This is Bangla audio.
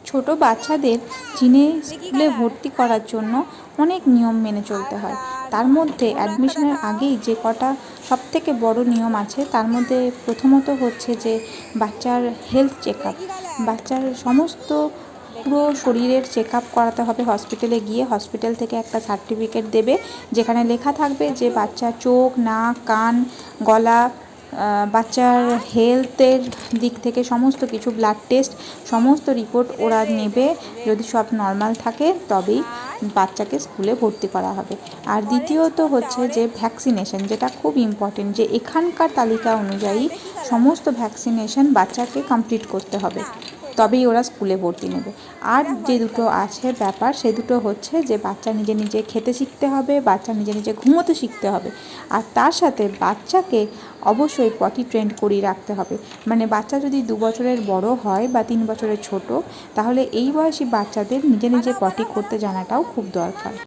ছোট বাচ্চাদের স্কুলে ভর্তি করার জন্য অনেক নিয়ম মেনে চলতে হয়। তার মধ্যে অ্যাডমিশনের আগেই যে কটা সবথেকে বড় নিয়ম আছে তার মধ্যে প্রথমত হচ্ছে যে বাচ্চার হেলথ চেক আপ। বাচ্চার সমস্ত পুরো শরীরের চেক আপ করাতে হবে হসপিটালে গিয়ে। হসপিটাল থেকে একটা সার্টিফিকেট দেবে যেখানে লেখা থাকবে যে বাচ্চার চোখ, নাক, কান, গলা, বাচ্চার হেলথের দিক থেকে সমস্ত কিছু, ব্লাড টেস্ট, সমস্ত রিপোর্ট ওরা নেবে। যদি সব নর্মাল থাকে তবেই বাচ্চাকে স্কুলে ভর্তি করা হবে। আর দ্বিতীয়ত হচ্ছে যে ভ্যাকসিনেশন, যেটা খুব ইম্পর্টেন্ট, যে এখানকার তালিকা অনুযায়ী সমস্ত ভ্যাকসিনেশন বাচ্চাকে কমপ্লিট করতে হবে, তবেই ওরা স্কুলে ভর্তি নেবে। আর যে দুটো আছে ব্যাপার, সে দুটো হচ্ছে যে বাচ্চা নিজে নিজে খেতে শিখতে হবে, বাচ্চা নিজে নিজে ঘুমোতে শিখতে হবে, আর তার সাথে বাচ্চাকে অবশ্যই পটি ট্রেন্ড করিয়ে রাখতে হবে। মানে বাচ্চা যদি 2 বছরের বড় হয় বা 3 বছরের ছোট, তাহলে এই বয়সী বাচ্চাদের নিজে নিজে পটি করতে জানাটাও খুব দরকার।